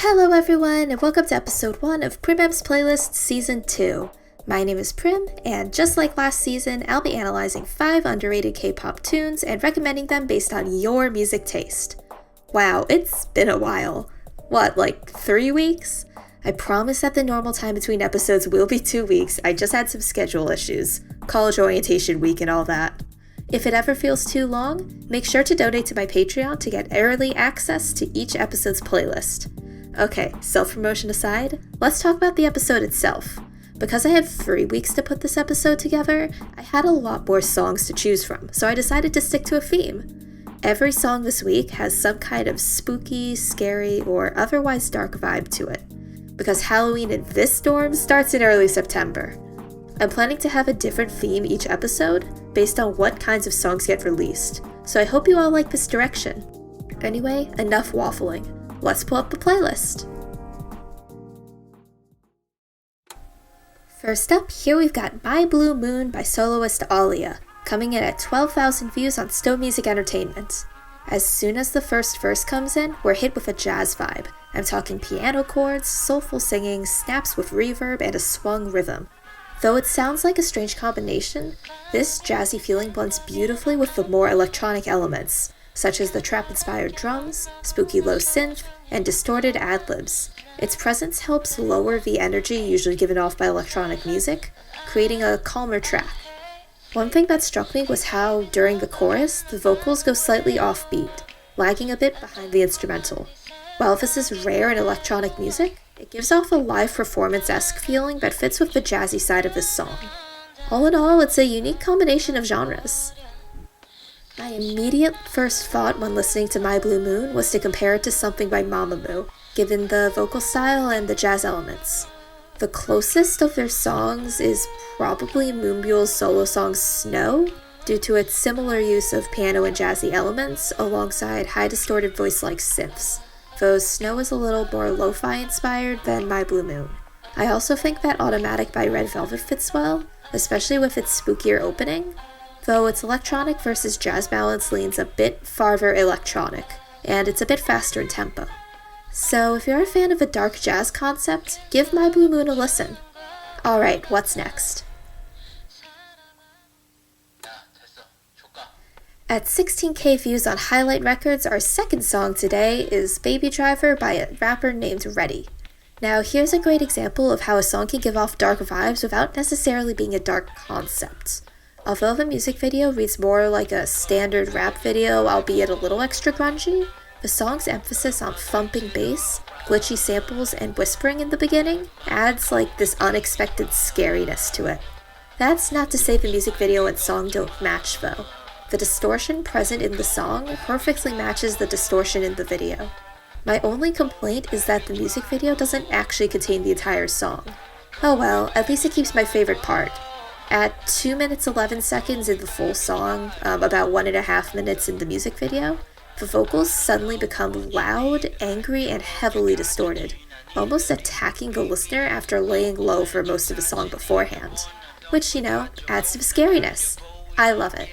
Hello everyone, and welcome to episode 1 of Prim's Playlist Season 2. My name is Prim, and just like last season, I'll be analyzing 5 underrated K-pop tunes and recommending them based on your music taste. Wow, it's been a while. What, like 3 weeks? I promise that the normal time between episodes will be 2 weeks, I just had some schedule issues, college orientation week and all that. If it ever feels too long, make sure to donate to my Patreon to get early access to each episode's playlist. Okay, self-promotion aside, let's talk about the episode itself. Because I had 3 weeks to put this episode together, I had a lot more songs to choose from, so I decided to stick to a theme. Every song this week has some kind of spooky, scary, or otherwise dark vibe to it. Because Halloween in this storm starts in early September. I'm planning to have a different theme each episode, based on what kinds of songs get released, so I hope you all like this direction. Anyway, enough waffling. Let's pull up the playlist. First up, here we've got My Blue Moon by soloist Aalia, coming in at 12,000 views on Stowe Music Entertainment. As soon as the first verse comes in, we're hit with a jazz vibe. I'm talking piano chords, soulful singing, snaps with reverb, and a swung rhythm. Though it sounds like a strange combination, this jazzy feeling blends beautifully with the more electronic elements, such as the trap-inspired drums, spooky low synth, and distorted ad-libs. Its presence helps lower the energy usually given off by electronic music, creating a calmer track. One thing that struck me was how, during the chorus, the vocals go slightly offbeat, lagging a bit behind the instrumental. While this is rare in electronic music, it gives off a live performance-esque feeling that fits with the jazzy side of this song. All in all, it's a unique combination of genres. My immediate first thought when listening to My Blue Moon was to compare it to something by Mamamoo, given the vocal style and the jazz elements. The closest of their songs is probably Moonbyul's solo song Snow, due to its similar use of piano and jazzy elements alongside high distorted voice-like synths, though Snow is a little more lo-fi inspired than My Blue Moon. I also think that Automatic by Red Velvet fits well, especially with its spookier opening, though its electronic versus jazz balance leans a bit farther electronic, and it's a bit faster in tempo. So if you're a fan of a dark jazz concept, give My Blue Moon a listen. Alright, what's next? At 16k views on Hi-Lite Records, our second song today is Baby Driver by a rapper named Reddy. Now here's a great example of how a song can give off dark vibes without necessarily being a dark concept. Although the music video reads more like a standard rap video, albeit a little extra grungy, the song's emphasis on thumping bass, glitchy samples, and whispering in the beginning adds like this unexpected scariness to it. That's not to say the music video and song don't match though. The distortion present in the song perfectly matches the distortion in the video. My only complaint is that the music video doesn't actually contain the entire song. Oh well, at least it keeps my favorite part. At 2 minutes 11 seconds in the full song, about 1.5 minutes in the music video, the vocals suddenly become loud, angry, and heavily distorted, almost attacking the listener after laying low for most of the song beforehand. Which, adds to the scariness. I love it.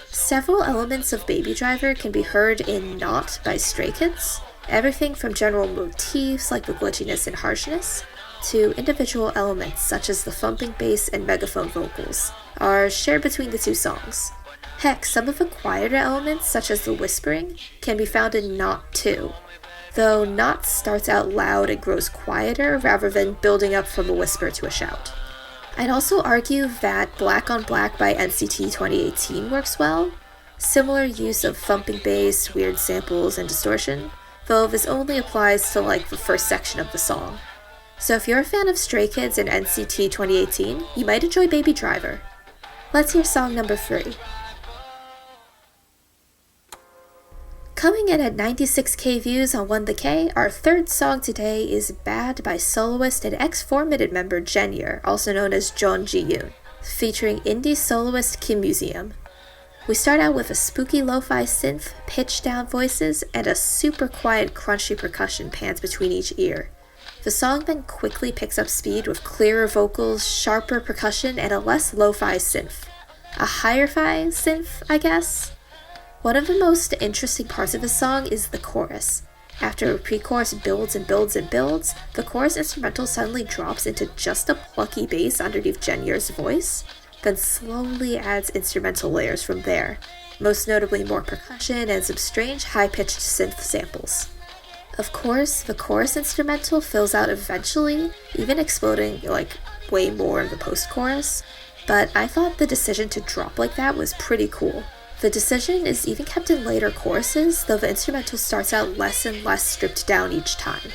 Several elements of Baby Driver can be heard in Not by Stray Kids, everything from general motifs like the glitchiness and harshness, to individual elements such as the thumping bass and megaphone vocals, are shared between the two songs. Heck, some of the quieter elements, such as the whispering, can be found in Not too, though Not starts out loud and grows quieter rather than building up from a whisper to a shout. I'd also argue that Black on Black by NCT 2018 works well. Similar use of thumping bass, weird samples, and distortion, though this only applies to the first section of the song. So if you're a fan of Stray Kids and NCT 2018, you might enjoy Baby Driver. Let's hear song number 3. Coming in at 96k views on 1TheK, our third song today is Bad by soloist and ex-4-Minute member JENYER, also known as JENYER, featuring indie soloist KIMMUSEUM. We start out with a spooky lo-fi synth, pitched down voices, and a super quiet crunchy percussion pans between each ear. The song then quickly picks up speed with clearer vocals, sharper percussion, and a less lo-fi synth. A higher-fi synth, I guess? One of the most interesting parts of the song is the chorus. After a pre-chorus builds and builds and builds, the chorus instrumental suddenly drops into just a plucky bass underneath JENYER's voice, then slowly adds instrumental layers from there, most notably more percussion and some strange high-pitched synth samples. Of course, the chorus instrumental fills out eventually, even exploding like way more in the post-chorus, but I thought the decision to drop like that was pretty cool. The decision is even kept in later choruses, though the instrumental starts out less and less stripped down each time.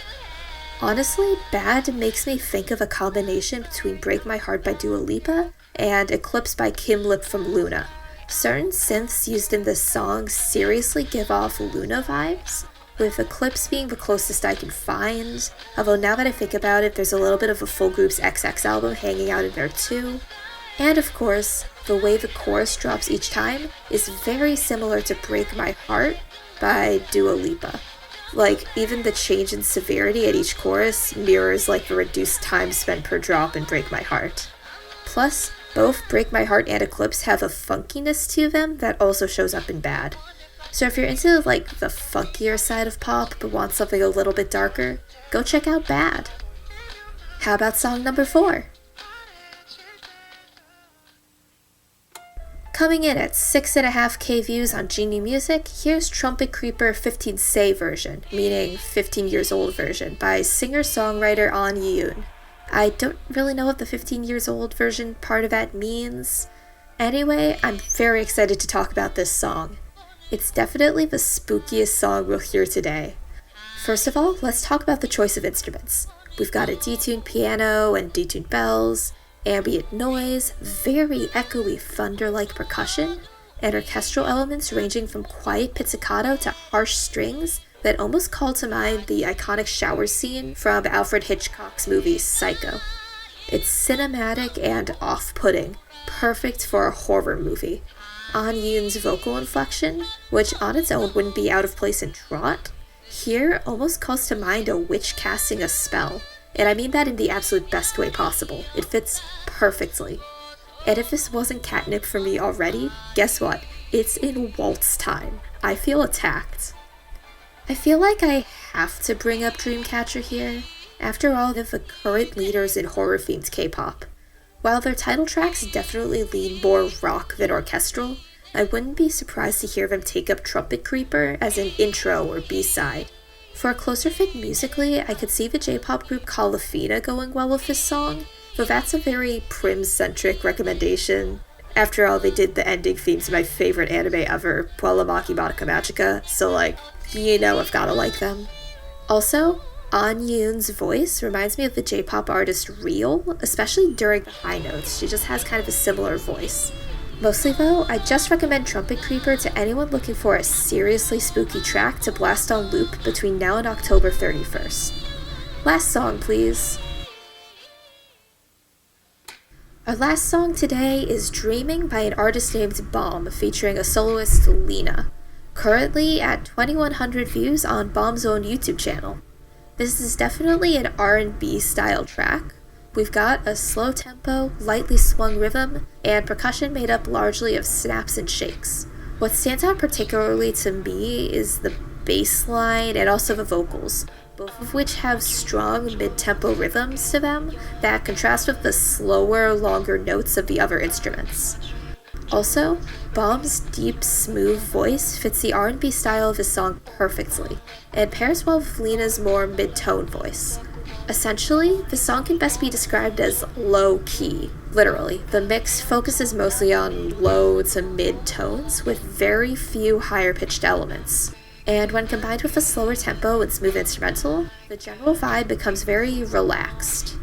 Honestly, Bad makes me think of a combination between Break My Heart by Dua Lipa and Eclipse by Kim Lip from LENA. Certain synths used in this song seriously give off LENA vibes, with Eclipse being the closest I can find, although now that I think about it, there's a little bit of a full group's XX album hanging out in there too. And of course, the way the chorus drops each time is very similar to Break My Heart by Dua Lipa. Like, even the change in severity at each chorus mirrors like the reduced time spent per drop in Break My Heart. Plus, both Break My Heart and Eclipse have a funkiness to them that also shows up in Bad. So if you're into like the funkier side of pop but want something a little bit darker, go check out Bad. How about song number 4? Coming in at 6.5k views on Genie Music, here's Trumpet Creeper 15 Say version, meaning 15 years old version, by singer-songwriter AHN YEEUN. I don't really know what the 15 years old version part of that means. Anyway, I'm very excited to talk about this song. It's definitely the spookiest song we'll hear today. First of all, let's talk about the choice of instruments. We've got a detuned piano and detuned bells, ambient noise, very echoey thunder-like percussion, and orchestral elements ranging from quiet pizzicato to harsh strings that almost call to mind the iconic shower scene from Alfred Hitchcock's movie Psycho. It's cinematic and off-putting, perfect for a horror movie. AHN YEEUN's vocal inflection, which on its own wouldn't be out of place in Trot, here almost calls to mind a witch casting a spell. And I mean that in the absolute best way possible. It fits perfectly. And if this wasn't catnip for me already, guess what? It's in waltz time. I feel attacked. I feel like I have to bring up Dreamcatcher here. After all, they're the current leaders in horror-themed K-pop. While their title tracks definitely lean more rock than orchestral, I wouldn't be surprised to hear them take up Trumpet Creeper as an intro or B-side. For a closer fit musically, I could see the J-pop group Kalafina going well with this song, though that's a very Prim-centric recommendation. After all, they did the ending theme to my favorite anime ever, Puelamaki Madoka Magica, so like, you know I've gotta like them. Also, AHN YEEUN's voice reminds me of the J-pop artist Real, especially during the high notes. She just has kind of a similar voice. Mostly though, I just recommend Trumpet Creeper to anyone looking for a seriously spooky track to blast on loop between now and October 31st. Last song, please. Our last song today is Dreaming by an artist named Bomb, featuring a soloist LENA, currently at 2100 views on Bomb's own YouTube channel. This is definitely an R&B style track. We've got a slow tempo, lightly swung rhythm, and percussion made up largely of snaps and shakes. What stands out particularly to me is the bass line and also the vocals, both of which have strong mid-tempo rhythms to them that contrast with the slower, longer notes of the other instruments. Also, Bomb's deep, smooth voice fits the R&B style of his song perfectly, and pairs well with LENA's more mid-tone voice. Essentially, the song can best be described as low-key. Literally, the mix focuses mostly on low to mid tones with very few higher-pitched elements. And when combined with a slower tempo and smooth instrumental, the general vibe becomes very relaxed.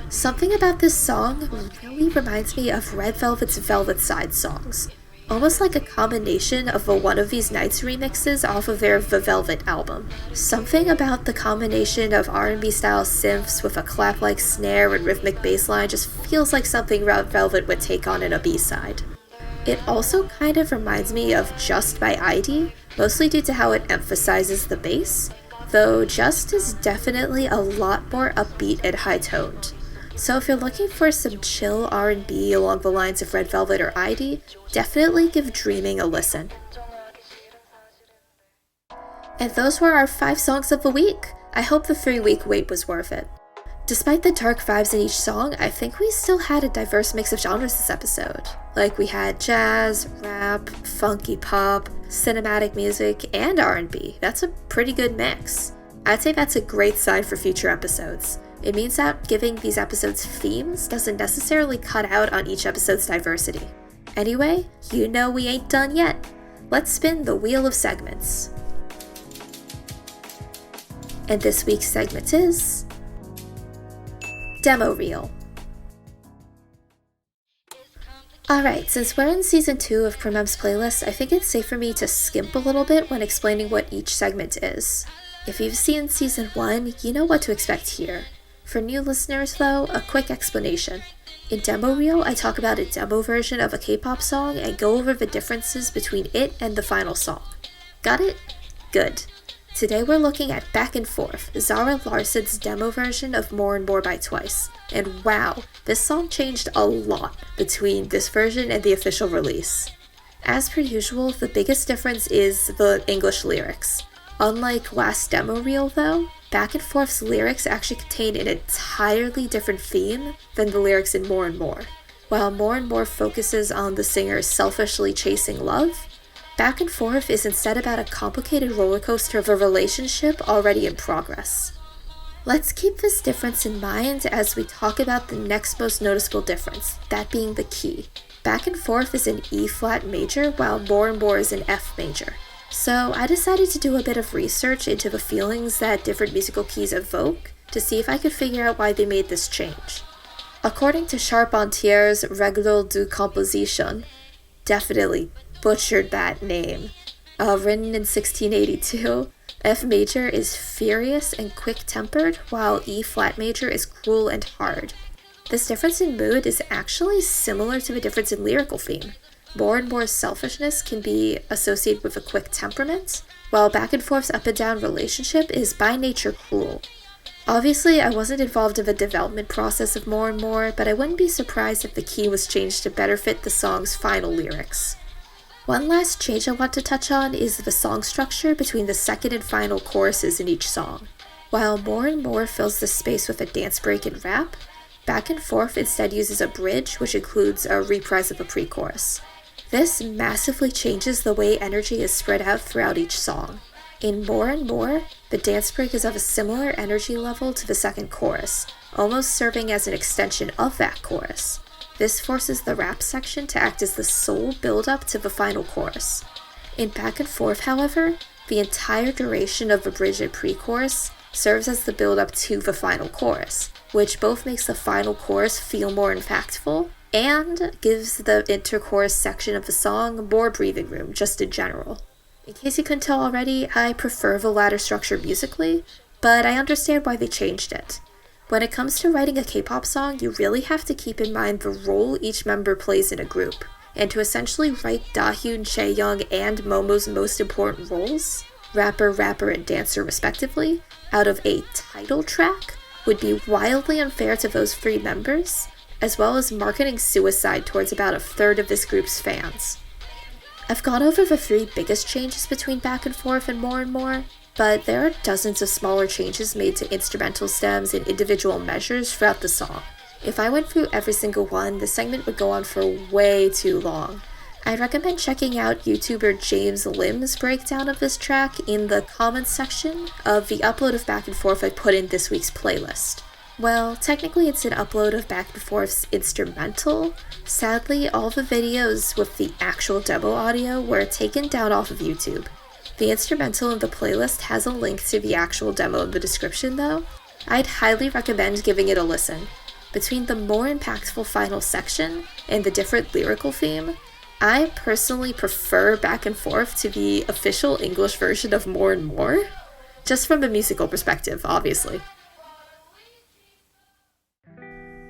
Something about this song really reminds me of Red Velvet's Velvet Side songs, almost like a combination of a One of These Nights remixes off of their The Velvet album. Something about the combination of R&B style synths with a clap-like snare and rhythmic bass line just feels like something Red Velvet would take on in a B-side. It also kind of reminds me of Just by ID, mostly due to how it emphasizes the bass, though Just is definitely a lot more upbeat and high-toned. So if you're looking for some chill R&B along the lines of Red Velvet or ID, definitely give Dreaming a listen. And those were our 5 songs of the week. I hope the 3-week wait was worth it. Despite the dark vibes in each song, I think we still had a diverse mix of genres this episode. Like we had jazz, rap, funky pop, cinematic music, and R&B. That's a pretty good mix. I'd say that's a great sign for future episodes. It means that giving these episodes themes doesn't necessarily cut out on each episode's diversity. Anyway, you know we ain't done yet. Let's spin the wheel of segments. And this week's segment is Demo Reel. Alright, since we're in Season 2 of Prim's playlist, I think it's safe for me to skimp a little bit when explaining what each segment is. If you've seen Season 1, you know what to expect here. For new listeners though, a quick explanation. In Demo Reel, I talk about a demo version of a K-pop song and go over the differences between it and the final song. Got it? Good. Today we're looking at Back and Forth, Zara Larsson's demo version of More and More by Twice. And wow, this song changed a lot between this version and the official release. As per usual, the biggest difference is the English lyrics. Unlike last Demo Reel though, Back and Forth's lyrics actually contain an entirely different theme than the lyrics in More and More. While More and More focuses on the singer selfishly chasing love, Back and Forth is instead about a complicated roller coaster of a relationship already in progress. Let's keep this difference in mind as we talk about the next most noticeable difference, that being the key. Back and Forth is in E-flat major, while More and More is in F major. So I decided to do a bit of research into the feelings that different musical keys evoke to see if I could figure out why they made this change. According to Charpentier's Règles de composition, definitely butchered that name, written in 1682, F major is furious and quick-tempered, while E-flat major is cruel and hard. This difference in mood is actually similar to the difference in lyrical theme. More and More's selfishness can be associated with a quick temperament, while Back and Forth's up and down relationship is by nature cruel. Obviously, I wasn't involved in the development process of More and More, but I wouldn't be surprised if the key was changed to better fit the song's final lyrics. One last change I want to touch on is the song structure between the second and final choruses in each song. While More and More fills the space with a dance break and rap, Back and Forth instead uses a bridge, which includes a reprise of a pre-chorus. This massively changes the way energy is spread out throughout each song. In More and More, the dance break is of a similar energy level to the second chorus, almost serving as an extension of that chorus. This forces the rap section to act as the sole build-up to the final chorus. In Back and Forth, however, the entire duration of the bridge and pre-chorus serves as the build-up to the final chorus, which both makes the final chorus feel more impactful and gives the interchorus section of the song more breathing room, just in general. In case you couldn't tell already, I prefer the latter structure musically, but I understand why they changed it. When it comes to writing a K-pop song, you really have to keep in mind the role each member plays in a group, and to essentially write Dahyun, Chaeyoung, and Momo's most important roles, rapper, and dancer respectively, out of a title track would be wildly unfair to those 3 members, as well as marketing suicide towards about a third of this group's fans. I've gone over the 3 biggest changes between Back and Forth and More, but there are dozens of smaller changes made to instrumental stems and individual measures throughout the song. If I went through every single one, the segment would go on for way too long. I recommend checking out YouTuber James Lim's breakdown of this track in the comments section of the upload of Back and Forth I put in this week's playlist. Well, technically it's an upload of Back and Forth's instrumental. Sadly, all the videos with the actual demo audio were taken down off of YouTube. The instrumental in the playlist has a link to the actual demo in the description though. I'd highly recommend giving it a listen. Between the more impactful final section and the different lyrical theme, I personally prefer Back and Forth to the official English version of More and More, just from a musical perspective, obviously.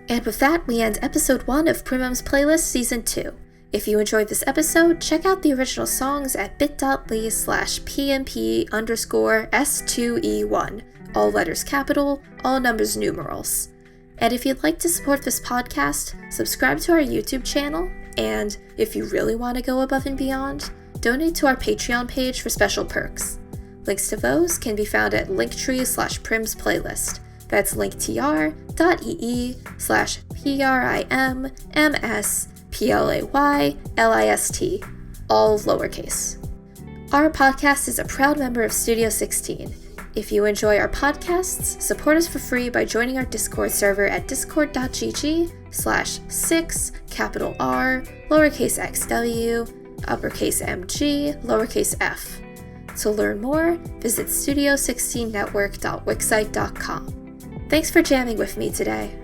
And with that, we end episode 1 of Prim's Playlist Season 2. If you enjoyed this episode, check out the original songs at bit.ly/PMP_S2E1, all letters capital, all numbers numerals. And if you'd like to support this podcast, subscribe to our YouTube channel, and if you really want to go above and beyond, donate to our Patreon page for special perks. Links to those can be found at linktree/Prim's playlist. That's linktr.ee/PRIMMSPLAYLIST, all lowercase. Our podcast is a proud member of Studio 16. If you enjoy our podcasts, support us for free by joining our Discord server at discord.gg/6R, lowercase xw, uppercase mg, lowercase f. To learn more, visit studio16network.wixsite.com. Thanks for jamming with me today.